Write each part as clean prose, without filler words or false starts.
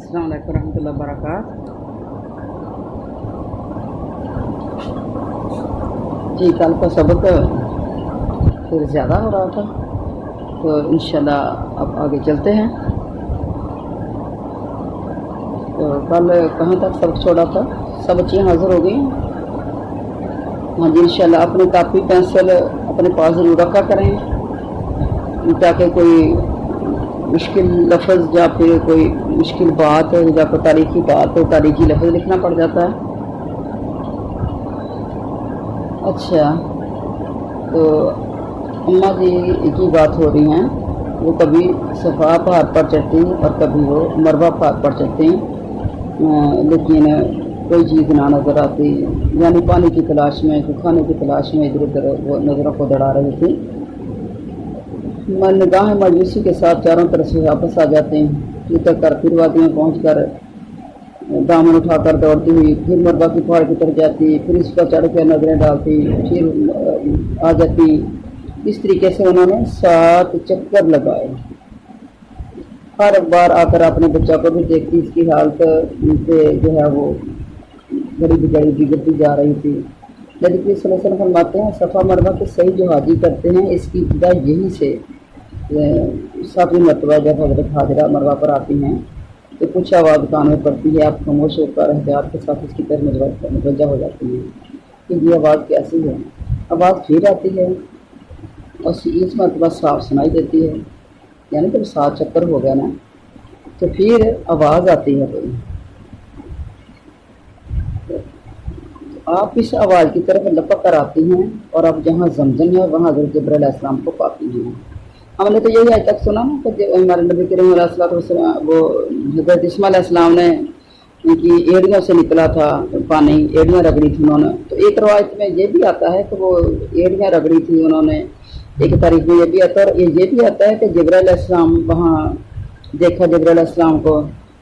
अस्सलाम वालेकुम रहमतुल्लाहि वबरकातुहू। जी कल का सबक फिर ज़्यादा हो रहा था, तो इंशाल्लाह अब आगे चलते हैं। तो कल कहाँ तक सबक छोड़ा था? सब बच्चियाँ हाज़िर हो गई? हाँ जी, इंशाल्लाह अपनी कापी पेंसिल अपने पास ज़रूर रखा करें, ताकि कोई मुश्किल लफ्ज़ या फिर कोई मुश्किल बात या कोई तारीखी बात हो, तारीखी लफ्ज़ लिखना पड़ जाता है। अच्छा, तो अम्मा जी की बात हो रही हैं, वो कभी सफ़ा पहाड़ पर चढ़ती हैं और कभी वो मरवा पहाड़ पर चढ़ती हैं, लेकिन कोई चीज़ ना नज़र आती, यानी पानी की तलाश में, कोई खाने की तलाश में इधर उधर वो नज़रों को दौड़ा रही थी। निगाहें मायूसी के साथ चारों तरफ से वापस आ जाते हैं, उतर कर फिर वादियाँ पहुँच कर दामन उठाकर दौड़ती हुई फिर मरबा की पहाड़ की तरफ जाती, फिर इस पर चढ़ कर नजरें डालती, फिर आ जाती। इस तरीके से उन्होंने 7 चक्कर लगाए। हर बार आकर अपने बच्चा को भी देखती, इसकी हालत से जो है वो बड़ी बिगड़ी बिगड़ती जा रही थी। नबी करीम सल्लल्लाहु अलैहि वसल्लम फरमाते हैं, सफ़ा मरवा के सही जो हाजी करते हैं, इसकी इब्तिदा यही से 7वीं मरतबा जब हज़रत हाजरा मरवा पर आती हैं तो कुछ आवाज़ कान में पड़ती है, आप खामोश होकर एहतियात के साथ इसकी तरफ मुतवज्जा हो जाती हैं कि ये आवाज़ कैसी है। आवाज़ फिर आती है और इस मरतबा साफ सुनाई देती है, यानी जब 7 चक्कर हो गया ना तो फिर आवाज़ आती है कोई। तो आप इस आवाज़ की तरफ लपक कर आती हैं और अब जहाँ जमजम है वहाँ हज़रत जिब्राइल अलैहिस्सलाम को पाती हैं। हमने तो यही आज तक सुना ना कि हमारे नबी करीम अलैहिस्सलाम वो हज़रत इस्माइल अलैहिस्सलाम ने उनकी एड़ियों से निकला था पानी, एड़ियाँ रगड़ी थी उन्होंने। तो एक रवायत में ये भी आता है कि वो एड़ियाँ रगड़ी थी उन्होंने, एक तारीख में ये भी आता है। और ये भी आता है कि जिब्राइल अलैहिस्सलाम वहाँ देखा जिब्राइल अलैहिस्सलाम को।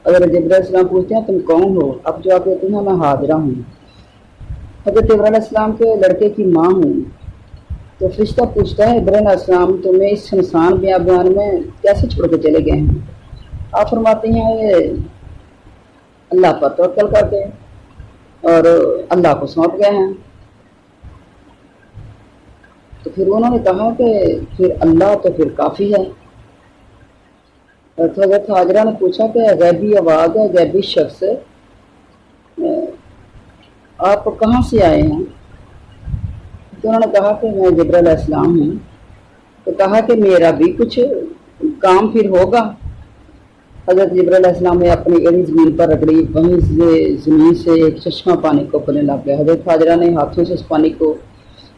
अगर जिब्राइल अलैहिस्सलाम पूछते हैं तुम कौन हो, अब जवाब देती हैं मैं हाजिरा हूँ, हज़रत जिब्राइल अलैहिस्सलाम के लड़के की माँ हूँ। तो फरिश्ता पूछता है इब्राहिम अलैहिस्सलाम तुम्हें इस सुनसान बियाबान में कैसे छोड़ के चले गए हैं? आप फरमाती हैं ये अल्लाह पर तवक्कल करके और अल्लाह को सौंप गए हैं। तो फिर उन्होंने कहा कि फिर अल्लाह तो फिर काफ़ी है। तो हज़रत हाजरा ने पूछा कि गैबी आवाज़ है, गैबी शख्स आप कहाँ से आए हैं? तो उन्होंने कहा कि मैं जिब्राइल अलैहिस्सलाम हूँ। तो कहा कि मेरा भी कुछ काम फिर होगा। हज़रत जिब्राइल अलैहिस्सलाम ने अपनी एड़ी ज़मीन पर रगड़ी, वहीं से ज़मीन से एक चश्मा पानी को उगलने लग गया। हज़रत हाजरा ने हाथों से उस पानी को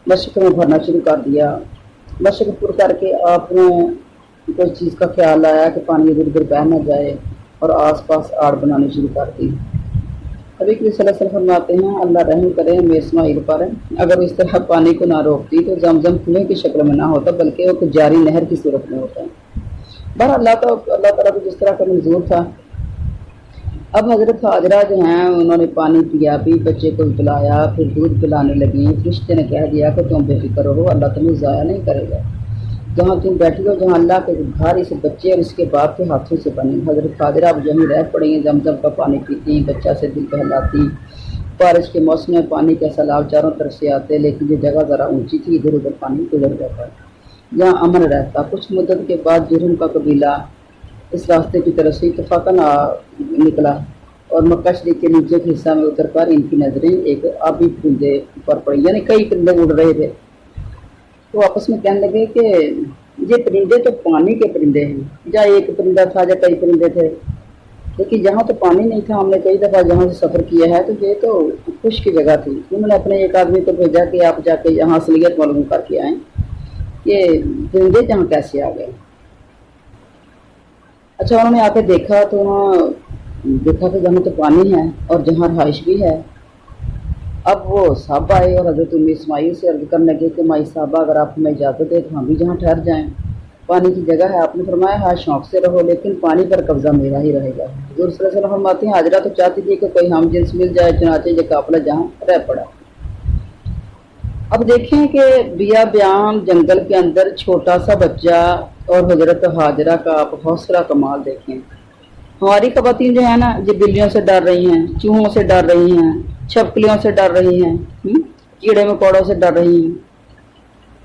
मशक में भरना शुरू कर दिया। मशक पुर करके आपने कोई चीज़ का ख्याल आया कि पानी इधर उधर बह न जाए और आसपास आड़ बनानी शुरू कर दी। नबी करीम सल्लल्लाहु अलैहि वसल्लम फरमाते हैं अल्लाह रहम करे हमें इस्माइल पर, अगर इस तरह पानी को ना रोकती तो जमजम कुएं की शक्ल में ना होता बल्कि वो जारी नहर की सूरत में होता है। बहर अल्लाह ताला को जिस तरह का मंजूर था। अब हज़रत हाजरा जो हैं उन्होंने पानी पिया भी, बच्चे को पिलाया, फिर दूध पिलाने लगी। फरिश्ते ने कह दिया कि तुम बेफिक्र रहो, अल्लाह तुम्हें ज़ाया नहीं करेगा। जहाँ तुम बैठी हो, जहाँ अल्लाह के घर इस बच्चे और इसके बाप के हाथों से बने। हज़रत हाजरा अब यहीं रह पड़ी हैं, जमजम का पानी पीती, बच्चा से दिल बहलाती। बारिश के मौसम में पानी के सैलाब चारों तरफ से आते, लेकिन ये जगह ज़रा ऊंची थी, इधर उधर पानी गुजर जाता, जहाँ अमन रहता। कुछ मुद्दत के बाद जुर्म का कबीला इस रास्ते की तरफ से इत्तफाकन निकला और मक्का शरीफ के नीचे के हिस्सा में उतर कर इनकी नज़रें एक आबी परिंदे पर पड़ी, यानी कई परिंदे उड़ रहे थे। तो आपस में कहने लगे कि ये परिंदे तो पानी के परिंदे हैं, या एक परिंदा था या कई परिंदे थे, लेकिन जहाँ तो पानी नहीं था। हमने कई दफ़ा जहाँ से सफ़र किया है तो ये तो खुश की जगह थी। उन्होंने अपने एक आदमी को भेजा कि आप जाके यहाँ असलियत मालूम करके आएँ, ये परिंदे जहाँ कैसे आ गए। अच्छा, उन्होंने आके देखा तो वहाँ देखा कि जहाँ तो पानी है और जहाँ रहाइश भी है। अब वो साहब आए और हज़रत उम्मे इस्माइल से अर्ज़ करने लगे कि माई साहबा अगर आप हमें इजाज़त दें तो हम भी जहाँ ठहर जाएँ, पानी की जगह है। आपने फरमाया हाँ शौक़ से रहो, लेकिन पानी पर कब्ज़ा मेरा ही रहेगा। हुज़ूर सल्लल्लाहु अलैहि वसल्लम फरमाते हैं हाजरा तो चाहती थी कि कोई हम जिन्स मिल जाए, चुनाचे ये काफ़िला जहाँ रह पड़ा। अब देखें कि बियाबान जंगल के अंदर छोटा सा बच्चा और हज़रत हाजरा का आप हौसला कमाल देखें। हमारी खवातीन जो है ना, ये बिल्लियों से डर रही हैं, चूहों से डर रही हैं, छिपकलियों से डर रही हैं, कीड़े मकोड़ों से डर रही हैं।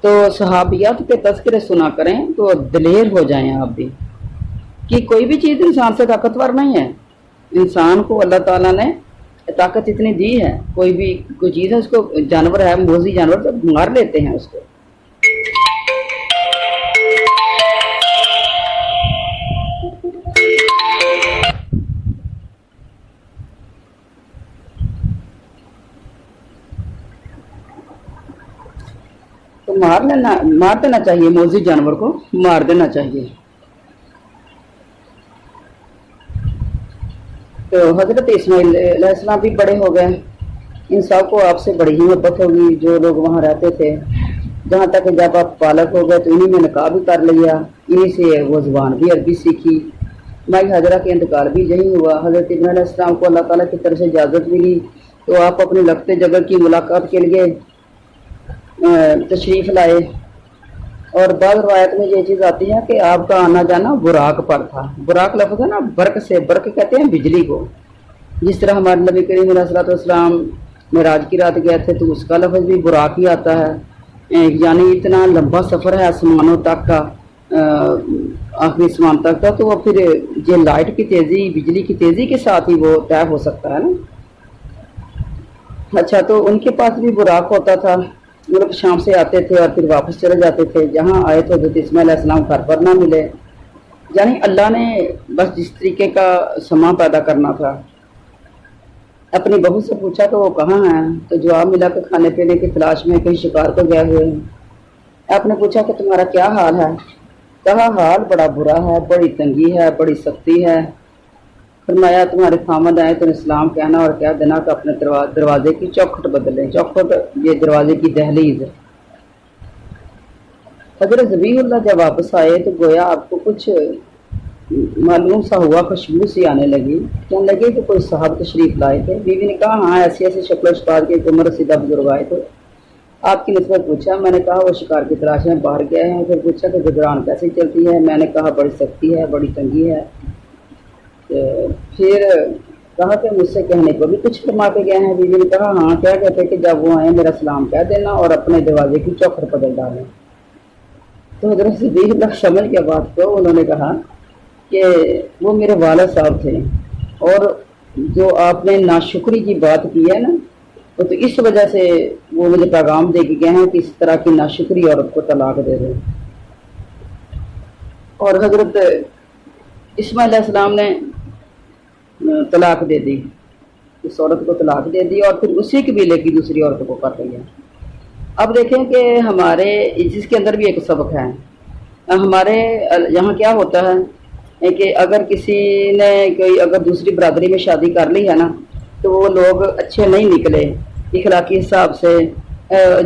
तो सहाबियात के तस्करे सुना करें तो दिलेर हो जाएं आप भी, कि कोई भी चीज़ इंसान से ताकतवर नहीं है। इंसान को अल्लाह ताला ने ताकत इतनी दी है, कोई चीज़ है, उसको जानवर है, मोजी जानवर, तो मार लेते हैं उसको। तो मार देना चाहिए, मोजी जानवर को मार देना चाहिए। तो हजरत इस्माइल अलैहिस्सलाम भी बड़े हो गए, इन सब को आपसे बड़ी ही मोहब्बत होगी जो लोग वहाँ रहते थे। जहाँ तक जब आप बालक हो गए तो इन्हीं में निकाह भी कर लिया, इन्हीं से वो ज़ुबान भी अरबी सीखी। माई हाजरा के इंतकाल भी यही हुआ। हजरत इब्राहीम अलैहिस्सलाम को अल्लाह ताला की तरफ से इजाज़त मिली तो आप अपने लगते जगह की मुलाकात के लिए तशरीफ़ लाए। और बाद रवायत में ये चीज़ आती है कि आपका आना जाना बुराक पर था। बुराक लफ्ज़ है ना, बर्क से, बर्क कहते हैं बिजली को। जिस तरह हमारे नबी करीम अलैहिस्सलाम मेराज की रात गए थे तो उसका लफ्ज़ भी बुराक ही आता है। यानी इतना लंबा सफ़र है आसमानों तक का, आखिरी आसमान तक का, तो वो फिर ये लाइट की तेज़ी, बिजली की तेज़ी के साथ ही वो तय हो सकता है ना। अच्छा, तो उनके पास भी बुराक होता था, वो लोग शाम से आते थे और फिर वापस चले जाते थे। जहाँ आए तो हज़रत इस्माइल अलैहिस्सलाम घर पर ना मिले। यानी अल्लाह ने बस जिस तरीके का समा पैदा करना था। अपनी बहू से पूछा कि वो कहाँ हैं, तो जवाब मिला कि खाने पीने की तलाश में कहीं शिकार को गए हुए हैं। आपने पूछा कि तुम्हारा क्या हाल है, कहा हाल बड़ा बुरा है, बड़ी तंगी है, बड़ी सख्ती है। फरमाया तुम्हारे खामद आए तो इस्लाम कहना और कह देना कि अपने दरवाजे की चौखट बदलें। चौखट ये दरवाजे की दहलीज। हजरत ज़बीहुल्लाह जब वापस आए तो गोया आपको कुछ मालूम सा हुआ, खुशबू सी आने लगी। कहने लगे कि कोई साहब तशरीफ लाए थे। बीवी ने कहा हाँ, ऐसी ऐसी शक्ल शिकार के उम्र सीधा बुजुर्ग आए थे। आपकी नस्बत पूछा। मैंने कहा वो शिकार की तलाश में बाहर गए हैं। फिर पूछा कि गुजरान कैसी चलती है। मैंने कहा बड़ी सख्ती है, बड़ी तंगी है। फिर कहा कि मुझसे कहने को भी कुछ फरमा के गए हैं। बीवी ने कहा हाँ, क्या कहते कि जब वो आए मेरा सलाम कह देना और अपने दरवाजे की चौखट बदल डालें। तो हजरत ज़बीहुल्लाह समझ के बात को उन्होंने कहा कि वो मेरे वालिद साहब थे और जो आपने नाशुक्री की बात की है ना, तो इस वजह से वो मुझे पैगाम दे के गए हैं कि इस तरह की नाशुक्री औरत को तलाक दे दें। और हजरत इस्माइल अलैहिस्सलाम ने तलाक दे दी, इस औरत को तलाक दे दी और फिर उसी कबीले की दूसरी औरत को कर लिया। अब देखें कि हमारे जिसके अंदर भी एक सबक है। हमारे यहाँ क्या होता है कि अगर किसी ने कोई अगर दूसरी बरादरी में शादी कर ली है ना, तो वो लोग अच्छे नहीं निकले इखलाकी हिसाब से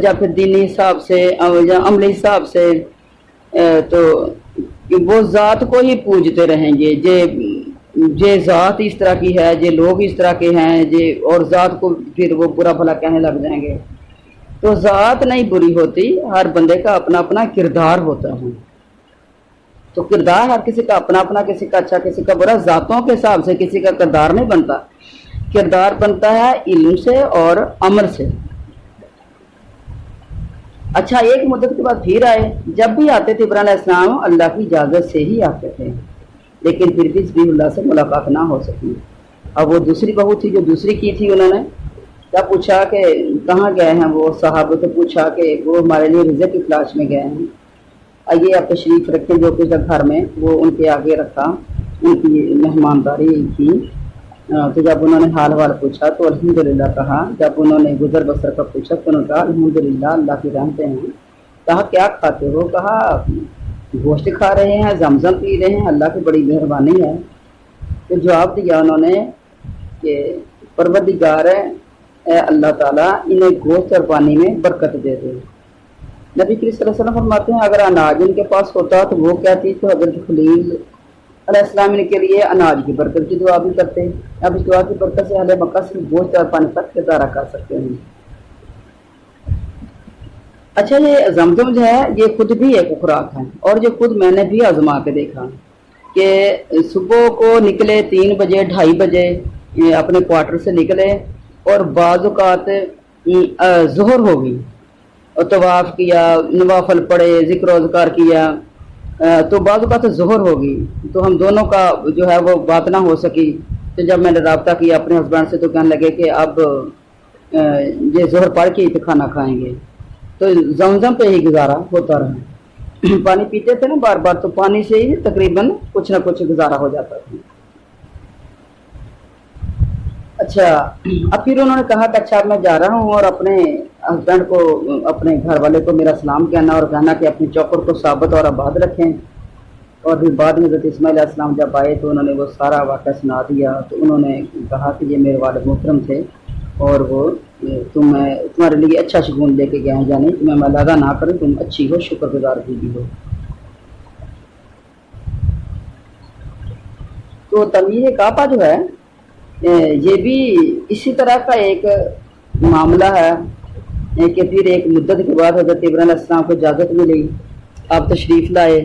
या फिर दीनी हिसाब से या अमली हिसाब से, तो वो ज़ात को ही पूजते रहेंगे। जे ज़ात इस तरह की है, जे लोग इस तरह के हैं, जे और ज़ात को फिर वो बुरा भला कहने लग जाएंगे। तो ज़ात नहीं बुरी होती, हर बंदे का अपना अपना किरदार होता है। तो किरदार हर किसी का अपना अपना, किसी का अच्छा किसी का बुरा। ज़ातों के हिसाब से किसी का किरदार नहीं बनता। किरदार बनता है इल्म से और अमल से। अच्छा, एक मुद्दत के बाद फिर आए। जब भी आते थे इब्राहीम अलैहिस्सलाम अल्लाह की इजाज़त से ही आते थे, लेकिन फिर भी ज़बीहुल्लाह से मुलाकात ना हो सकी। अब वो दूसरी बहू थी जो दूसरी की थी, उन्होंने क्या पूछा कि कहाँ गए हैं वो साहब, तो पूछा कि वो हमारे लिए रिज़्क़ की तलाश में गए हैं, आइए आप तशरीफ़ रखें। जो कुछ घर में वो उनके आगे रखा, उनकी मेहमानदारी की। तो जब उन्होंने हाल वाल पूछा तो अल्हम्दुलिल्लाह कहा। जब उन्होंने गुजर बसर का पूछा तो उन्होंने कहा अल्हम्दुलिल्लाह, अल्लाह की रहमतें हैं। कहा क्या खाते हो? कहा गोश्त खा रहे हैं, जमजम पी रहे हैं, अल्लाह की बड़ी मेहरबानी है। तो जवाब दिया उन्होंने कि परवरदिगार है अल्लाह ताला इन्हें गोश्त और पानी में बरकत दे दे। नबी करीम सल्लल्लाहु अलैहि वसल्लम फरमाते हैं अगर अनाज इनके पास होता तो वो कहती तो हज़रत खलील अलैहिस्सलाम इनके लिए अनाज की बरकत की दुआ भी करते। अब इस दुआ की बरकत से अहले मक्का सिर्फ गोश्त और पानी तक गुजारा कर सकते हैं। अच्छा, ये जमजम जो है ये खुद भी एक खुराक है और जो खुद मैंने भी आजमा के देखा। کہ صبح کو نکلے 3 بجے 2:30 بجے اپنے کوارٹر سے نکلے، اور بعض اوقات ظہر ہو گئی اور طواف کیا، نوافل پڑھے، ذکر و اذکار کیا، تو بعض اوقات ظہر ہوگی، تو ہم دونوں کا جو ہے وہ بات نہ ہو سکی۔ تو جب میں نے رابطہ کیا اپنے ہسبینڈ سے تو کہنے لگے کہ اب یہ ظہر پڑھ کے ہی تو کھانا کھائیں گے، تو زمزم پہ ہی گزارا ہوتا رہا۔ پانی پیتے تھے نا بار بار، تو پانی سے ہی تقریباً کچھ نہ کچھ گزارا ہو جاتا تھا۔ اچھا، اب پھر انہوں نے کہا کہ اچھا اب میں جا رہا ہوں، اور اپنے ہسبینڈ کو، اپنے گھر والے کو میرا سلام کہنا، اور کہنا کہ اپنی چوکر کو ثابت اور آباد رکھیں۔ اور پھر بعد میں حضرت اسماعیل علیہ السلام جب آئے تو انہوں نے وہ سارا واقعہ سنا دیا۔ تو انہوں نے کہا کہ یہ میرے والد محترم تھے، اور وہ تمہارے لیے اچھا شگون لے کے گئے ہیں، یعنی تمہیں ملادہ نہ کریں، تم اچھی ہو، شکر گزار بھی ہو۔ تو تمیر کعبہ جو ہے یہ بھی اسی طرح کا ایک معاملہ ہے کہ پھر ایک مدت کے بعد حضرت ابراہیم علیہ السلام کو اجازت ملی، آپ تشریف لائے،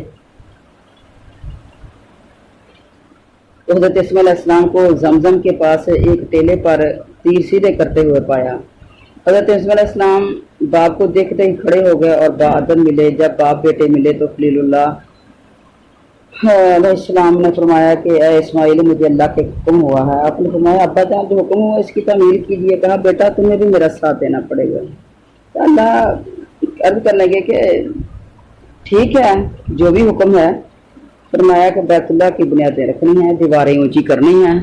تو حضرت اسماعیل علیہ السلام کو زمزم کے پاس ایک ٹیلے پر تیر سیدھے کرتے ہوئے پایا۔ حضرت اسماعیل علیہ السلام باپ کو دیکھتے ہی کھڑے ہو گئے اور بہادر ملے۔ جب باپ بیٹے ملے تو خلیل اللہ علیہ السلام نے فرمایا کہ اے اسماعیل، مجھے اللہ کے حکم ہوا ہے۔ آپ نے فرمایا ابا جان جو حکم ہوا اس کی تعمیل کیجیے۔ کہا بیٹا تمہیں بھی میرا ساتھ دینا پڑے گا۔ تو اللہ عرض کرنے لگے کہ ٹھیک ہے جو بھی حکم ہے۔ فرمایا کہ بیت اللہ کی بنیادیں رکھنی ہیں، دیواریں اونچی کرنی ہیں۔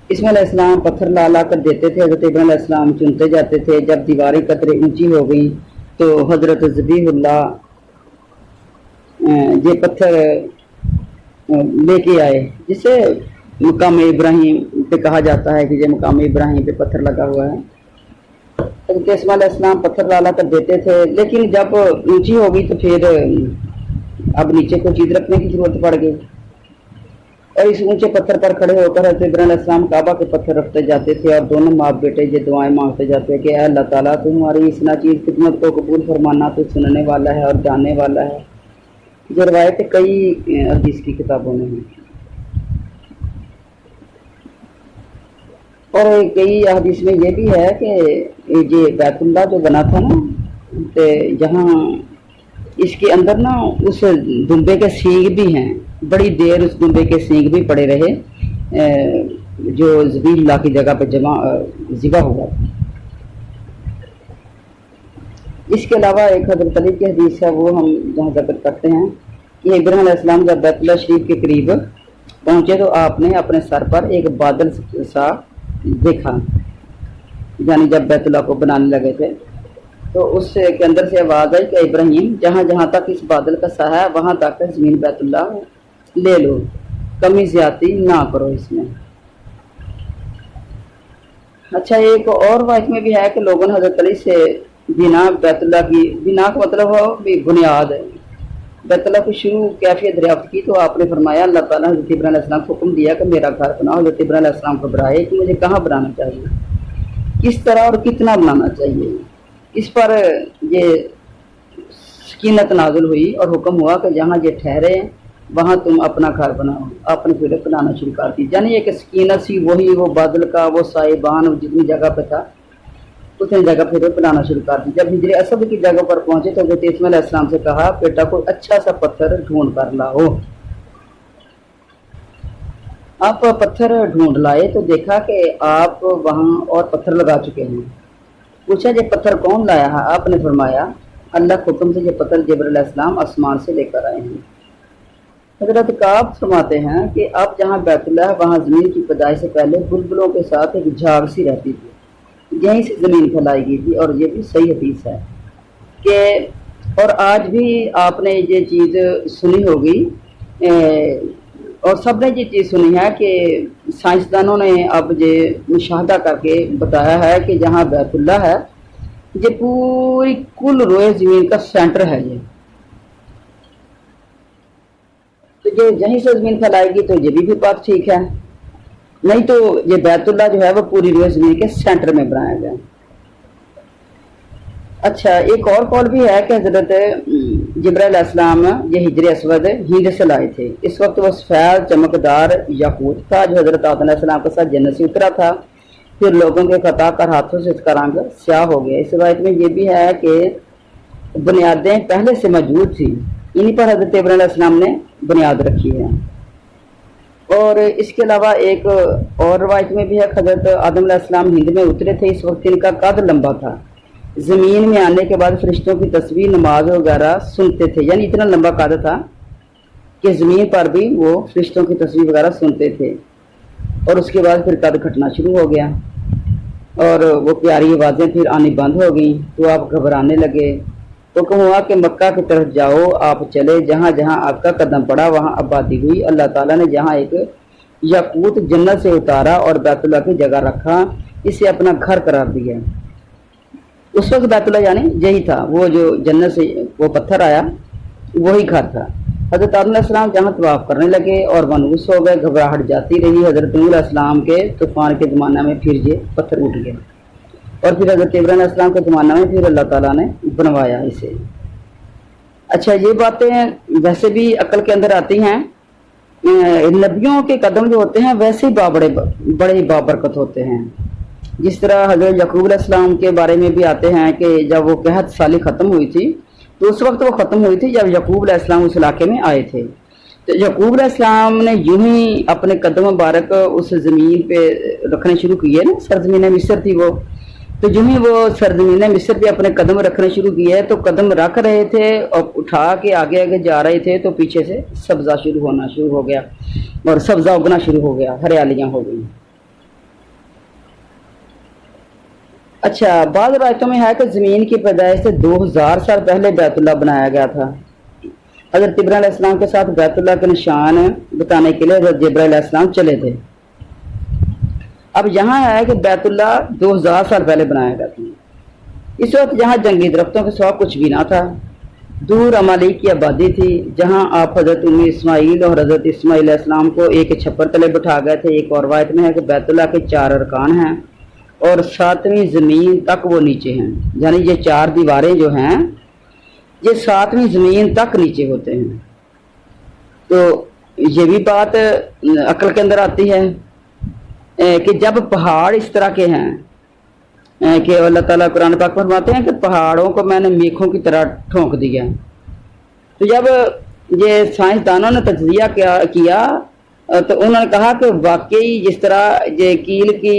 اسماعیل علیہ السلام پتھر لا لا کر دیتے تھے، حضرت ابراہیم علیہ السلام چنتے جاتے تھے۔ جب دیواریں قطرے اونچی ہو گئیں تو حضرت ذبیح اللہ یہ پتھر لے کے آئے، جسے مقام ابراہیم پہ کہا جاتا ہے کہ یہ مقام ابراہیم پہ پتھر لگا ہوا ہے۔ حضرت اسماعیل علیہ السلام پتھر لا لا کر دیتے تھے، لیکن جب اونچی ہو گئی تو پھر اب نیچے کو چیز رکھنے کی ضرورت پڑ گئی، اور اس اونچے پتھر پر کھڑے ہو کر حضرت ابراہیم علیہ السلام کعبہ کے پتھر رکھتے جاتے تھے، اور دونوں باپ بیٹے یہ دعائیں مانگتے جاتے کہ اے اللہ تعالیٰ تمہاری اس ناچیز خدمت کو قبول فرمانا، تو سننے والا ہے اور جاننے والا ہے۔ جو روایت کئی حدیث کی کتابوں میں ہیں، اور کئی حدیث میں یہ بھی ہے کہ یہ بیت اللہ جو بنا تھا نا، جہاں اس کے اندر نا اس دمبے کے سینگ بھی ہیں، بڑی دیر اس دمبے کے سینگ بھی پڑے رہے جو ذبیح اللہ کی جگہ پہ ذبح ہوا تھا۔ اس کے علاوہ ایک حضرت علی کی حدیث ہے، وہ ہم جہاں ذکر کرتے ہیں کہ ابراہیم علیہ السلام جب بیت اللہ شریف کے قریب پہنچے تو آپ نے اپنے سر پر ایک بادل سا دیکھا، یعنی جب بیت اللہ کو بنانے لگے تھے تو اس کے اندر سے آواز آئی کہ ابراہیم جہاں جہاں تک اس بادل کا سایہ ہے وہاں تک زمین بیت اللہ لے لو، کمی زیادتی نہ کرو اس میں۔ اچھا، ایک اور روایت میں بھی ہے کہ لوگوں نے حضرت علی سے بنا بیت اللہ کی، بنا کا مطلب ہو بھی بنیاد ہے، بیت اللہ کی شروع کیفیت دریافت کی، تو آپ نے فرمایا اللہ تعالیٰ نے حضرت ابراہیم علیہ السلام کو حکم دیا کہ میرا گھر بناؤ۔ حضرت ابراہیم علیہ السلام گھبرائے کہ مجھے کہاں بنانا چاہیے، کس طرح اور کتنا بنانا چاہیے۔ اس پر یہ سکینت نازل ہوئی اور حکم ہوا کہ جہاں یہ ٹھہرے وہاں تم اپنا گھر بناؤ۔ آپ نے پھر بنانا شروع کر دی، یعنی ایک سکینت سی، وہی وہ بادل کا وہ سائبان جتنی جگہ پہ تھا اتنی جگہ پھر بنانا شروع کر دی۔ جب ہجر اسود کی جگہ پر پہنچے تو حضرت اسماعیل علیہ السلام سے کہا بیٹا کوئی اچھا سا پتھر ڈھونڈ کر لاؤ۔ آپ پتھر ڈھونڈ لائے تو دیکھا کہ آپ وہاں اور پتھر لگا چکے ہیں۔ پوچھا یہ پتھر کون لایا ہے؟ آپ نے فرمایا اللہ کے حکم سے یہ پتھر جبرائیل علیہ السلام آسمان سے لے کر آئے ہیں۔ حضرت کعب فرماتے ہیں کہ اب جہاں بیت اللہ ہے وہاں زمین کی پیدائش سے پہلے بلبلوں کے ساتھ ایک جھاگ سی رہتی تھی، یہیں سے زمین پھیلائی گئی تھی، اور یہ بھی صحیح حدیث ہے کہ اور آج بھی آپ نے یہ چیز سنی ہوگی، اور سب نے یہ چیز سنی ہے کہ سائنسدانوں نے اب یہ مشاہدہ کر کے بتایا ہے کہ جہاں بیت اللہ ہے یہ پوری کل روئے زمین کا سینٹر ہے یہ، تو یہ یہیں سے زمین پھیلائے گی تو یہ بھی بات ٹھیک ہے، نہیں تو یہ بیت اللہ جو ہے وہ پوری روئے زمین کے سینٹر میں بنایا گیا۔ اچھا، ایک اور قول بھی ہے کہ حضرت जिब्राइल अलैहिस्सलाम ये हिजर अस्वद हिंद से लाए थे। इस वक्त वो सफ़ेद चमकदार याकूत था जो हज़रत आदम अलैहिस्सलाम के साथ जन्नत से उतरा था। फिर लोगों के खता कर हाथों से इसका रंग स्याह हो गया। इस रिवायत में ये भी है कि बुनियादें पहले से मौजूद थी, इन्हीं पर हज़रत इब्राहीम अलैहिस्सलाम ने बुनियाद रखी है। और इसके अलावा एक और रिवायत में भी है, हज़रत आदम अलैहिस्सलाम हिंद में उतरे थे। इस वक्त इनका कद लंबा था। ज़मीन में आने के बाद फरिश्तों की तस्वीर नमाज वगैरह सुनते थे, यानी इतना लंबा कद था कि ज़मीन पर भी वो फरिश्तों की तस्वीर वगैरह सुनते थे। और उसके बाद फिर कद घटना शुरू हो गया और वो प्यारी आवाज़ें फिर आनी बंद हो गई। तो आप घबराने लगे। तो हुआ कि मक्का की तरफ जाओ, आप चले, जहाँ जहाँ आपका कदम पड़ा वहाँ आबादी हुई। अल्लाह ताला ने जहाँ एक याकूत जन्नत से उतारा और बैतुल्लाह की जगह रखा, इसे अपना घर करार दिया। उस वक्त बैतुल्लाह यानी यही था, वो जो जन्नत से वो पत्थर आया वही घर था। हज़रत आदम अलैहिस्सलाम जहाँ तवाफ़ करने लगे और मायूस हो गए, घबराहट जाती रही। हज़रत नूह अलैहिस्सलाम के तूफ़ान के ज़माना में फिर ये पत्थर उठ गया और फिर हज़रत इब्राहीम अलैहिस्सलाम के ज़माना में फिर अल्लाह ताला ने बनवाया इसे। अच्छा, ये बातें वैसे भी अक्ल के अंदर आती हैं। नबियों के कदम जो होते हैं वैसे ही बड़े बाबरकत होते हैं। जिस तरह हज़रत याकूब अलैहिस्सलाम के बारे में भी आते हैं कि जब वो कहत साली ख़त्म हुई थी तो उस वक्त वो ख़त्म हुई थी जब याकूब अलैहिस्सलाम उस इलाके में आए थे। तो याकूब अलैहिस्सलाम ने यूं ही अपने कदम मुबारक उस ज़मीन पे रखने शुरू किए ना, सरज़मीन मिस्र थी वो। तो यूं ही वो सरज़मीन मिस्र पे अपने कदम रखने शुरू किए। तो कदम रख रहे थे और उठा के आगे आगे जा रहे थे तो पीछे से सब्ज़ा शुरू हो गया और सब्ज़ा उगना शुरू हो गया, हरियालियाँ हो गई। अच्छा, बाद रायतों में है कि ज़मीन की पैदाइश से 2000 साल पहले बैतुल्लाह बनाया गया था। हज़रत इब्राहीम अलैहिस्सलाम के साथ बैतुल्लाह के निशान बताने के लिए हज़रत जिब्राइल अलैहिस्सलाम चले थे। अब यहाँ है कि बैतुल्लाह 2000 साल पहले बनाया गया था। इस वक्त जहाँ जंगली दरख्तों के सिवा कुछ भी ना था। दूर अमालिक की आबादी थी जहाँ आप हज़रत उम्मी इस्माइल और हज़रत इस्माइल अलैहिस्सलाम को एक छप्पर तले बिठा गए थे। एक और वायत में है कि बैतुल्लाह के 4 अरकान हैं और 7वीं ज़मीन तक वो नीचे हैं, यानी ये 4 दीवारें जो हैं ये 7वीं ज़मीन तक नीचे होते हैं। तो ये भी बात अक्ल के अंदर आती है कि जब पहाड़ इस तरह के हैं कि अल्लाह ताला कुरान पाक में फरमाते हैं कि पहाड़ों को मैंने मेखों की तरह ठोंक दिया। तो जब ये साइंसदानों ने तज्जिया किया तो उन्होंने कहा कि वाकई जिस तरह ये कील की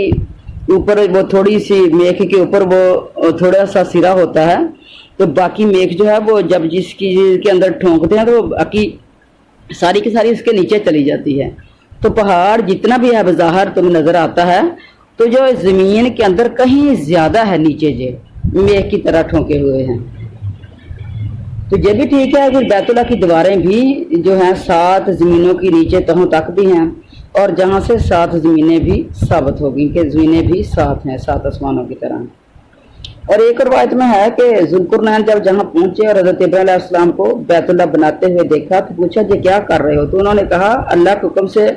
ऊपर वो थोड़ी सी मेख के ऊपर वो थोड़ा सा सिरा होता है, तो बाकी मेख जो है वो जब जिसकी के अंदर ठोंकते हैं तो बाकी सारी की सारी इसके नीचे चली जाती है। तो पहाड़ जितना भी है बज़ाहिर तुम्हें नज़र आता है तो जो ज़मीन के अंदर कहीं ज़्यादा है नीचे जो मेख की तरह ठोंके हुए हैं। तो ये भी ठीक है। फिर बैतुल्लाह की दीवारें भी जो हैं 7 ज़मीनों की नीचे तहों तक भी हैं और जहाँ से 7 ज़मीनें भी साबित होगी कि ज़मीनें भी 7 हैं, 7 आसमानों की तरह। और एक रवायत में है कि ज़ुल्क़ुरनैन जब जहाँ पहुँचे और हज़रत इब्राहीम अलैहिस्सलाम को बैतुल्लाह बनाते हुए देखा तो पूछा ये क्या कर रहे हो? तो उन्होंने कहा अल्लाह के हुक्म से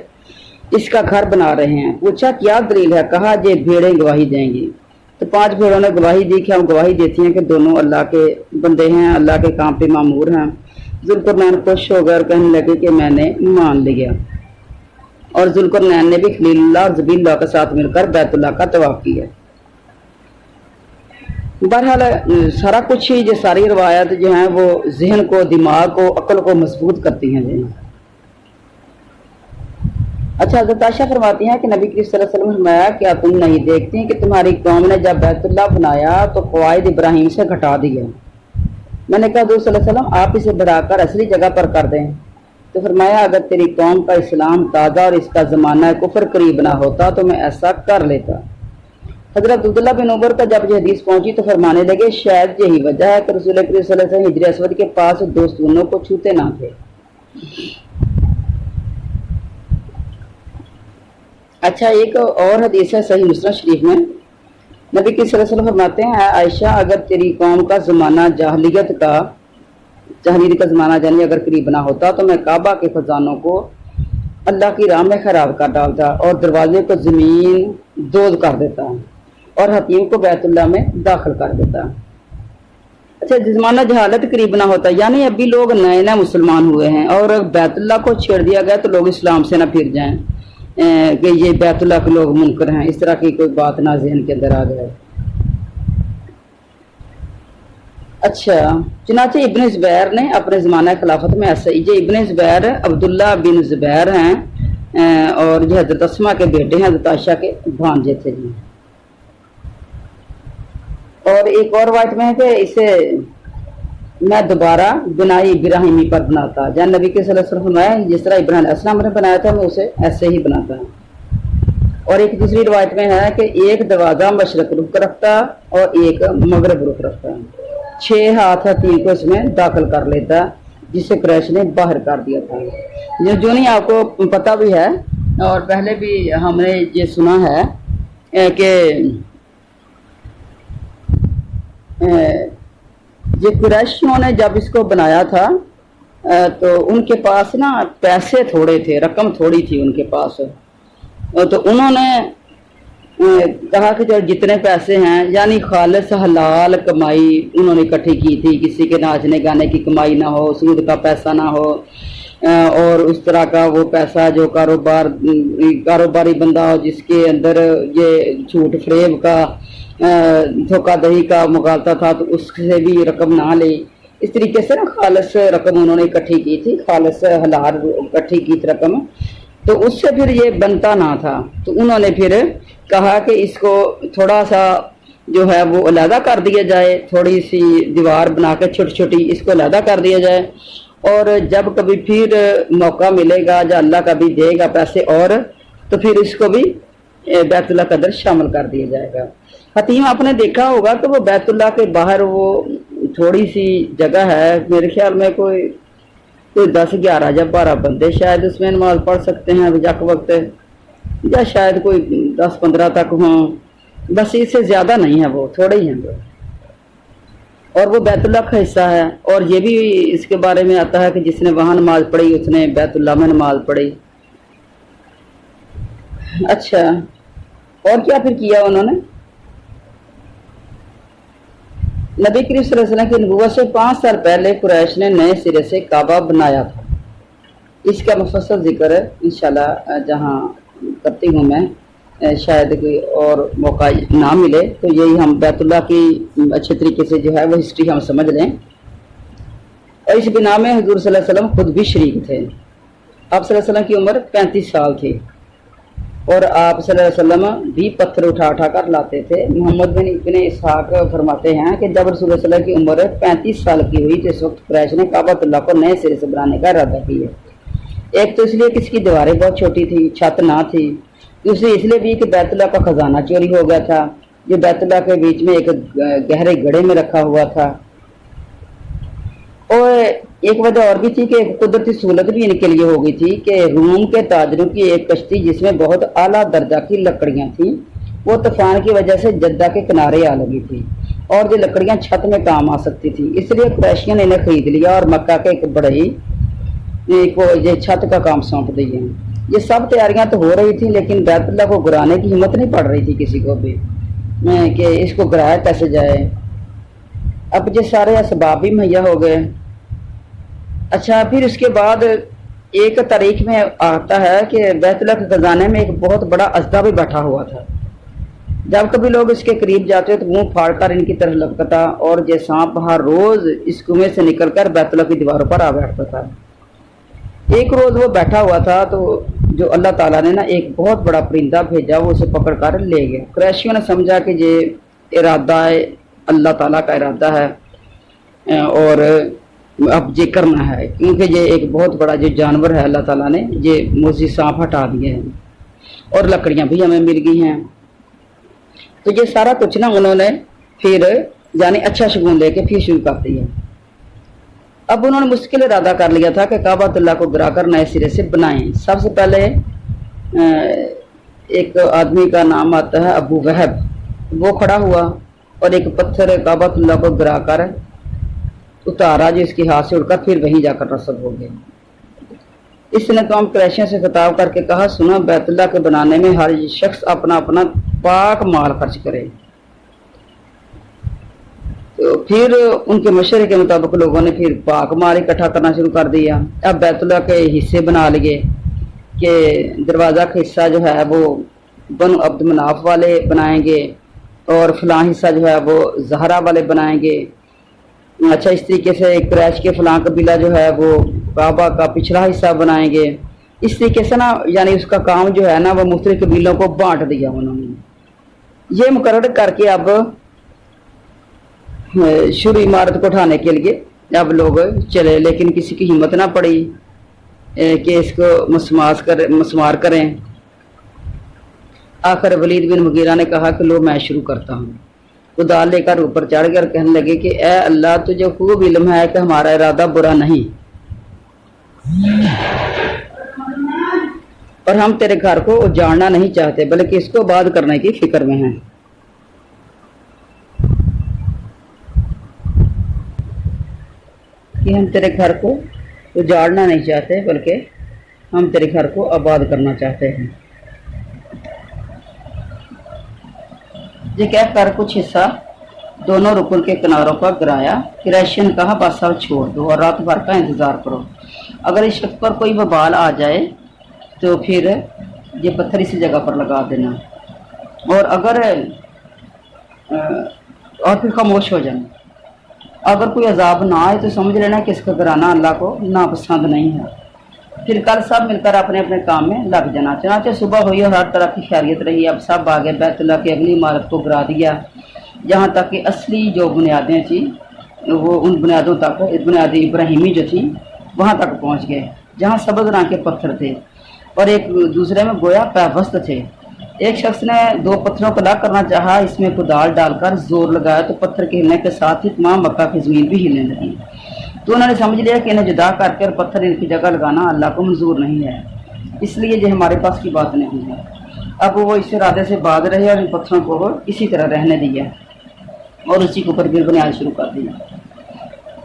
इसका घर बना रहे हैं। पूछा क्या दलील है? कहा ये भेड़ें गवाही देंगी। तो 5 भेड़ों ने गवाही दी कि हम गवाही देती हैं कि दोनों अल्लाह के बंदे हैं, अल्लाह के काम पे मामूर हैं। ज़ुल्क़ुरनैन खुश हो गए और कहने लगे कि मैंने मान लिया। और ज़ुल्क़ुरनैन ने भी खलीलुल्लाह और ज़बीहुल्लाह के साथ मिलकर बैतुल्लाह का तवाफ़ किया। बहरहाल सारा कुछ ही, ये सारी रवायत जो हैं वो जहन को, दिमाग को, अक्ल को मजबूत करती हैं जी। अच्छा, हज़रत आयशा फरमाती हैं कि नबी करीम सल्लल्लाहु अलैहि वसल्लम ने फरमाया क्या तुम नहीं देखती कि तुम्हारी कौम ने जब बैतुल्लाह बनाया तो क़वाइद इब्राहीम से घटा दिया। मैंने कहा हुज़ूर सल्लल्लाहु अलैहि वसल्लम आप इसे बढ़ाकर असली जगह पर कर दें। तो फरमाया अगर तेरी कौम का इस्लाम ताज़ा और इसका ज़माना कुफर करीब ना होता तो मैं ऐसा कर लेता। हज़रत अब्दुल्लाह बिन उमर का जब ये हदीस पहुंची तो फरमाने लगे शायद यही वजह है कि रसूल करीम सल्लल्लाहु अलैहि वसल्लम हिजर अस्वद के पास दोस्तों को छूते ना थे। अच्छा, एक और हदीस है सही मुस्लिम शरीफ में, नबी करीम सल्लल्लाहु अलैहि वसल्लम फरमाते हैं आयशा अगर तेरी कौम का ज़माना जाहिलियत का ज़माना जानी अगर करीब ना होता तो मैं काबा के खजानों को अल्लाह की राह में खराब कर डालता और दरवाजे को ज़मीन दोज कर देता और हतीम को बैतुल्लाह में दाखिल कर देता। अच्छा, जिस्माना जहालत करीब ना होता, यानी अभी लोग नए नए मुसलमान हुए हैं और बैतुल्लाह को छेड़ दिया गया तो लोग इस्लाम से ना फिर जाएं कि ये बैतुल्लाह के लोग मुनकर हैं, इस तरह की कोई बात ना ज़हन के अंदर आ जाए। अच्छा, चुनाचे इब्न ज़ुबैर ने अपने ज़माना खिलाफत में ऐसा ही, ये इब्न ज़ुबैर अब्दुल्ला बिन ज़ुबैर हैं और ये हज़रत अस्मा के बेटे हैं, हज़रत आयशा के भांजे थे जी। और एक और वायत में है कि इसे मैं दोबारा बिनाई इब्राहिमी पर बनाता, जब नबी के सल्लल्लाहु अलैहि वसल्लम फरमाया जिस तरह इब्राहिम अलैहिस्सलाम ने बनाया था मैं उसे ऐसे ही बनाता। और एक दूसरी रिवायत में है कि एक दरवाज़ा मशरक रुख रखता और एक मगरब रुख रखता, 6 हाथ हथीन को इसमें दाखिल कर लेता, जिसे कुरैश ने बाहर कर दिया था। जो नहीं आपको पता भी है और पहले भी हमने ये सुना है कि ये कुरैशियों ने जब इसको बनाया था तो उनके पास ना पैसे थोड़े थे, रकम थोड़ी थी उनके पास, तो उन्होंने कहा कि जो जितने पैसे हैं, यानी खालिस हलाल कमाई उन्होंने इकट्ठी की थी, किसी के नाचने गाने की कमाई ना हो, सूद का पैसा ना हो, और उस तरह का वो पैसा जो कारोबारी बंदा हो जिसके अंदर ये झूठ फरेब का धोखाधड़ी का मुगालता था तो उससे भी रकम ना ले। इस तरीके से ना खालिस रकम उन्होंने इकट्ठी की थी, खालिस हलाल इकट्ठी की थी रकम, तो उससे फिर ये बनता ना था। तो उन्होंने फिर कहा कि इसको थोड़ा सा जो है वो अलहदा कर दिया जाए, थोड़ी सी दीवार बना के छोटी छोटी इसको अलहदा कर दिया जाए, और जब कभी फिर मौका मिलेगा या अल्लाह कभी देगा पैसे और तो फिर इसको भी बैतुल्लाह के अंदर शामिल कर दिया जाएगा। हतीम आपने देखा होगा कि वो बैतुल्लाह के बाहर वो थोड़ी सी जगह है, मेरे ख्याल में कोई 10-11 या 12 बंदे शायद उसमें नमाज पढ़ सकते हैं यक वक्त, या शायद कोई 10-15 तक हों, बस इससे ज़्यादा नहीं है, वो थोड़े ही हैं वो। और वो बैतुल्लाह का हिस्सा है, और ये भी इसके बारे में आता है कि जिसने वहाँ नमाज पढ़ी उसने बैतुल्लाह में नमाज पढ़ी। अच्छा, और क्या फिर किया उन्होंने? नबी करीम सल्लल्लाहु अलैहि वसल्लम की नबूवत से 5 साल पहले कुरैश ने नए सिरे से काबा बनाया था। इसका मुफस्सल जिक्र इंशाल्लाह जहाँ करती हूँ मैं, शायद कोई और मौका ना मिले तो यही हम बैतुल्लाह की अच्छे तरीके से जो है वो हिस्ट्री हम समझ लें। और इस बिना में हुजूर सल्लल्लाहु अलैहि वसल्लम खुद भी शरीक थे। आप सल्लल्लाहु अलैहि वसल्लम की उम्र 35 साल थी और आप सल्लल्लाहु अलैहि वसल्लम भी पत्थर उठा उठा कर लाते थे। मोहम्मद बिन इब्न इसहाक फरमाते हैं कि जब रसूल सल्लल्लाहु अलैहि वसल्लम की उम्र 35 साल की हुई तो इस वक्त कुरैश ने काबतुल्लाह को नए सिरे से बनाने का इरादा किया। एक तो इसलिए कि इसकी दीवारें बहुत छोटी थी, छत ना थी, दूसरी इसलिए भी कि बैतुल्लाह का खजाना चोरी हो गया था, जो बैतुल्लाह के बीच में एक गहरे गड्ढे में रखा हुआ था। और एक वजह और भी थी कि एक कुदरती सहूलत भी इनके लिए हो गई थी कि रूम के ताजरों की एक कश्ती जिसमें बहुत आला दर्जा की लकड़ियां थी वो तूफान की वजह से जद्दा के किनारे आ लगी थी और जो लकड़ियां छत में काम आ सकती थी, इसलिए कुरैशियों ने इन्हें खरीद लिया और मक्का के एक बड़े को ये छत का काम सौंप दिए। ये सब तैयारियां तो हो रही थी लेकिन बैतुल्लाह को गिराने की हिम्मत नहीं पड़ रही थी किसी को भी कि इसको गिराया कैसे जाए। अब ये सारे असबाब भी मुहैया हो गए। अच्छा, फिर इसके बाद एक तारीख में आता है कि बैतुल्लाह के खजाने में एक बहुत बड़ा अजदा भी बैठा हुआ था। जब कभी लोग इसके करीब जाते तो मुंह फाड़कर इनकी तरफ लपकता और ये सांप हर रोज इस कुएं से निकलकर बैतुल्लाह की दीवारों पर आ बैठता था। एक रोज वो बैठा हुआ था तो जो अल्लाह ताला ने ना एक बहुत बड़ा परिंदा भेजा, वो उसे पकड़ कर ले गया। कुरैशियों ने समझा कि ये इरादा है, अल्लाह ताला का इरादा है और अब ये करना है, क्योंकि ये एक बहुत बड़ा जो जानवर है अल्लाह ताला ने ये मोजी सांप हटा दिए हैं और लकड़ियां भी हमें मिल गई हैं। तो ये सारा कुछ ना उन्होंने फिर यानी अच्छा शगुन लेके फिर शुरू कर दिया। अब उन्होंने मुश्किल इरादा कर लिया था कि काबतुल्लाह को गिराकर नए सिरे से बनाएं। सबसे पहले एक आदमी का नाम आता है अबू वहब, वो खड़ा हुआ और एक पत्थर काबतुल्लाह को गिराकर उतारा जो इसके हाथ से उड़कर फिर वहीं जाकर रसद हो गया। इसने तमाम कुरैशियों से खिताब करके कहा, सुना बैतुल्लाह के बनाने में हर शख्स अपना अपना पाक माल खर्च करे। تو پھر ان کے مشورے کے مطابق لوگوں نے پھر پاک مال اکٹھا کرنا شروع کر دیا. اب بیت اللہ کے حصے بنا لیے کہ دروازہ کا حصہ جو ہے وہ بنو عبد مناف والے بنائیں گے اور فلاں حصہ جو ہے وہ زہرا والے بنائیں گے. اچھا اس طریقے سے قریش کے فلاں قبیلہ جو ہے وہ کعبہ کا پچھلا حصہ بنائیں گے. اس طریقے سے نا یعنی اس کا کام جو ہے نا وہ مختلف قبیلوں کو بانٹ دیا انہوں نے. یہ مقرر کر کے اب شروع عمارت کو اٹھانے کے لیے اب لوگ چلے، لیکن کسی کی ہمت نہ پڑی کہ اس کو مسمار کریں. آخر ولید بن مغیرہ نے کہا کہ لو میں شروع کرتا ہوں. کدال لے کر اوپر چڑھ کر کہنے لگے کہ اے اللہ تجھے خوب علم ہے کہ ہمارا ارادہ برا نہیں اور ہم تیرے گھر کو اجاڑنا نہیں چاہتے بلکہ اس کو آباد کرنے کی فکر میں ہیں. کہ ہم تیرے گھر کو اجاڑنا نہیں چاہتے بلکہ ہم تیرے گھر کو آباد کرنا چاہتے ہیں. یہ کہہ کر کچھ حصہ دونوں رکن کے کناروں پر گرایا. قریشی نے کہا بس اب چھوڑ دو اور رات بھر کا انتظار کرو. اگر اس شخص پر کوئی وبال آ جائے تو پھر یہ پتھر اسی جگہ پر لگا دینا اور پھر خاموش ہو جانا. اگر کوئی عذاب نہ آئے تو سمجھ لینا کہ اس کا گرانا اللہ کو ناپسند نہیں ہے. پھر کل سب مل کر اپنے اپنے کام میں لگ جانا. چنانچہ صبح ہوئی اور ہر طرح کی خیریت رہی. اب سب آگے بیت اللہ کی اگلی عمارت کو گرا دیا جہاں تک کہ اصلی جو بنیادیں تھیں وہ ان بنیادوں تک بنیادی ابراہیمی جو تھیں وہاں تک پہنچ گئے جہاں سبز رنگ کے پتھر تھے اور ایک دوسرے میں گویا پیوست تھے. ایک شخص نے دو پتھروں کو الگ کرنا چاہا. اس میں کدال ڈال کر زور لگایا تو پتھر کے ہلنے کے ساتھ ہی تمام مکہ کی زمین بھی ہلنے لگی. تو انہوں نے سمجھ لیا کہ انہیں جدا کر کے اور پتھر ان کی جگہ لگانا اللہ کو منظور نہیں ہے، اس لیے یہ ہمارے پاس کی بات نہیں ہے. اب وہ اس ارادے سے باز رہے اور ان پتھروں کو اسی طرح رہنے دیا اور اسی کے اوپر پھر بنیاد شروع کر دی.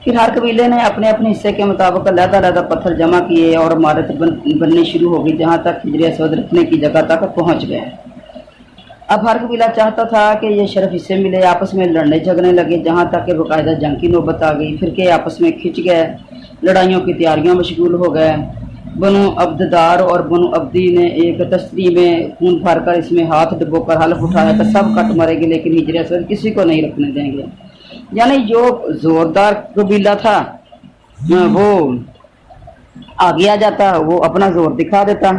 پھر ہر قبیلے نے اپنے اپنے حصے کے مطابق علیحدہ علیحدہ پتھر جمع کیے اور عمارت بننی شروع ہو گئی جہاں تک حجر اسود رکھنے کی جگہ تک پہنچ گئے. اب ہر قبیلہ چاہتا تھا کہ یہ شرف حصے ملے. آپس میں لڑنے جھگڑنے لگے جہاں تک کہ باقاعدہ جنگ کی نوبت آ گئی. فرقے آپس میں کھنچ گئے، لڑائیوں کی تیاریاں مشغول ہو گئے. بنو عبددار اور بنو عبدی نے ایک تشتری میں خون بھر کر اس میں ہاتھ ڈبو کر حلف اٹھایا کہ سب کٹ مرے گے لیکن حجر اسود کسی کو نہیں رکھنے دیں گے. یعنی جو زوردار قبیلہ تھا وہ آگے آ جاتا، وہ اپنا زور دکھا دیتا.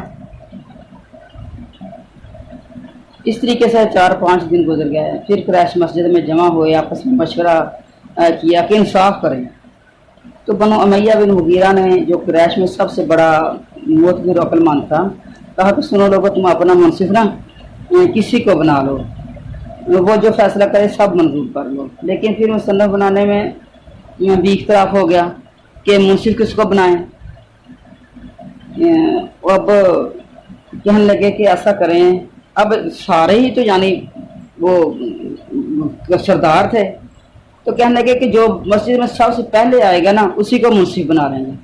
اس طریقے سے 4-5 دن گزر گئے. پھر قریش مسجد میں جمع ہوئے، آپس میں مشورہ کیا کہ انصاف کریں. تو بنو امیہ بن مغیرہ نے جو قریش میں سب سے بڑا معتبر و عقل مند تھا کہا کہ سنو لوگو، تم اپنا منصف نا کسی کو بنا لو، وہ جو فیصلہ کرے سب منظور کر لو. لیکن پھر مصنف بنانے میں بھی اختلاف ہو گیا کہ منصف کس کو بنائیں. اب کہنے لگے کہ ایسا کریں. اب سارے ہی تو یعنی وہ سردار تھے تو کہنے لگے کہ جو مسجد میں سب سے پہلے آئے گا نا اسی کو منصف بنا رہے ہیں.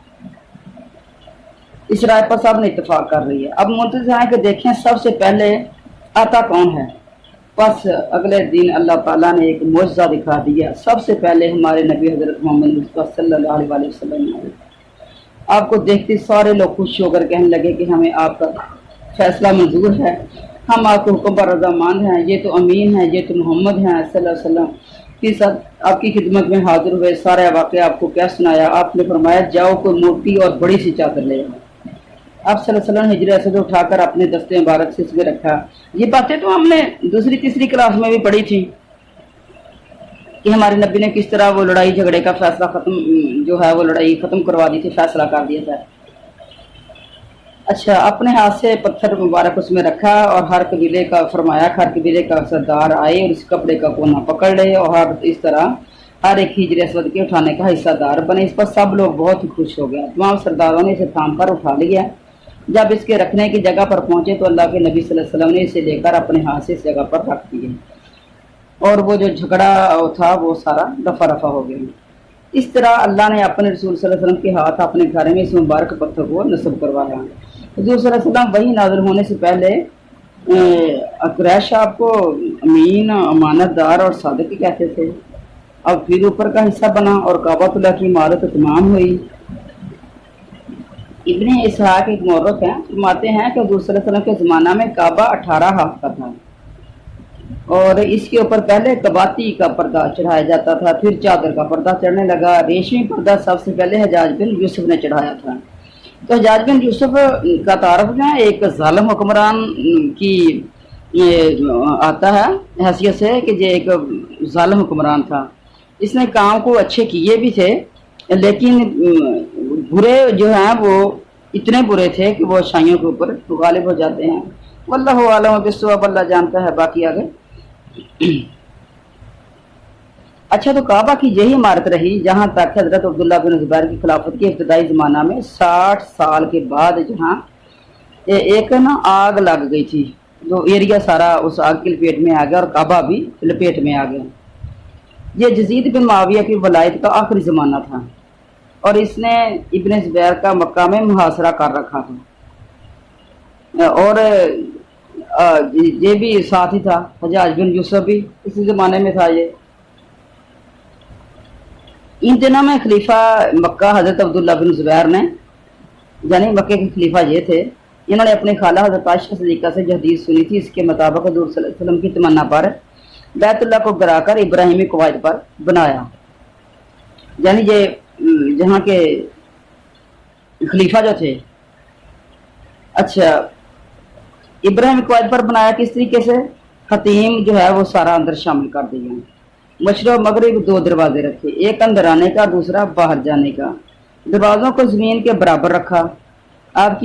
اس رائے پر سب نے اتفاق کر رہی ہے. اب منتظر ہیں کہ دیکھیں سب سے پہلے آتا کون ہے. بس اگلے دن اللہ تعالیٰ نے ایک معجزہ دکھا دیا. سب سے پہلے ہمارے نبی حضرت محمد مصطفیٰ صلی اللہ علیہ وسلم نے آپ کو دیکھتے سارے لوگ خوش ہو کر کہنے لگے کہ ہمیں آپ کا فیصلہ منظور ہے، ہم آپ کے حکم پر رضامند ہیں. یہ تو امین ہیں، یہ تو محمد ہیں صلی اللہ علیہ وسلم. کے ساتھ آپ کی خدمت میں حاضر ہوئے. سارا واقعہ آپ کو کیا سنایا. آپ نے فرمایا جاؤ کوئی موٹی اور بڑی سی چادر لے آؤ. آپ صلی اللہ علیہ وسلم نے حجر اسود اٹھا کر اپنے دستے مبارک سے اس میں رکھا. یہ باتیں تو ہم نے دوسری تیسری کلاس میں بھی پڑھی تھی کہ ہمارے نبی نے کس طرح وہ لڑائی جھگڑے کا فیصلہ جو ہے وہ لڑائی ختم کروا دی تھی، فیصلہ کر دیا تھا. اچھا، اپنے ہاتھ سے پتھر مبارک اس میں رکھا اور ہر قبیلے کا فرمایا ہر قبیلے کا سردار آئے اور اس کپڑے کا کونا پکڑ لے اور اس طرح ہر ایک حجر اسود کے اٹھانے کا حصہ دار بنے. اس پر سب لوگ بہت ہی خوش ہو گئے. تمام سرداروں نے اسے تھام کر اٹھا لیا. جب اس کے رکھنے کی جگہ پر پہنچے تو اللہ کے نبی صلی اللہ علیہ وسلم نے اسے لے کر اپنے ہاتھ سے اس جگہ پر رکھ دیے اور وہ جو جھگڑا تھا وہ سارا رفع رفع ہو گیا. اس طرح اللہ نے اپنے رسول صلی اللہ علیہ وسلم کے ہاتھ اپنے گھر میں اس مبارک پتھر کو نصب کروایا. حضور صلی اللہ علیہ وسلم وہی نازل ہونے سے پہلے قریش آپ کو امین، امانت دار اور صادق کہتے تھے. अब फिर ऊपर का हिस्सा बना और काबातुल्लाह की इमारत तमाम हुई। इब्ने इसहाक एक मौरख हैं, फरमाते हैं कि हुज़ूर सल्लल्लाहु अलैहि वसल्लम के ज़माना में काबा 18 हाथ का था और इसके ऊपर पहले कबाती का पर्दा चढ़ाया जाता था, फिर चादर का पर्दा चढ़ने लगा। रेशमी पर्दा सबसे पहले हजाज बिन यूसुफ ने चढ़ाया था। तो हजाज बिन यूसुफ का तारफ जो है एक जालिम हुक्मरान की आता है हैसियत से कि ये एक जालिम हुक्मरान था। इसने काम को अच्छे किए भी थे, लेकिन बुरे जो हैं वो इतने बुरे थे कि वो अच्छाइयों के ऊपर गालिब हो जाते हैं। वल्लाहु आलम बिस्सवाब, अल्लाह जानता है बाकी आगे। अच्छा, तो काबा की यही इमारत रही जहाँ तक हजरत अब्दुल्ला बिन ज़ुबैर की खिलाफत के इब्तदाई ज़माना में 60 साल के बाद जहाँ एक ना आग लग गई थी, तो एरिया सारा उस आग की लपेट में आ गया और काबा भी लपेट में आ गया। ये यजीद बिन मुआविया की वलायत का आखिरी ज़माना था और इसने इब्ने ज़ुबैर का मक्का में मुहासरा कर रखा था और ये भी साथ ही था। हजाज बिन यूसुफ भी इसी ज़माने में था। ये इन दिनों में खलीफा मक्का हज़रत अब्दुल्ला बिन ज़ुबैर ने, यानी मक्के के खलीफा ये थे, इन्होंने अपनी खाला हज़रत आयशा सिद्दीक़ा से जो हदीस सुनी थी, इसके मुताबिक हुज़ूर सल्लल्लाहु अलैहि वसल्लम की तमन्ना पर बैतुल्लाह को गिराकर इब्राहिमी कवायद पर बनाया। यानी ये जहाँ के खलीफा जो थे, अच्छा, इब्राहिमी कवायद पर बनाया किस तरीके से? खतीम जो है वो सारा अंदर शामिल कर दिया। मशरक़ मगरिब 2 दरवाजे रखे, एक अंदर आने का, दूसरा बाहर जाने का। दरवाज़ों को ज़मीन के बराबर रखा। आपकी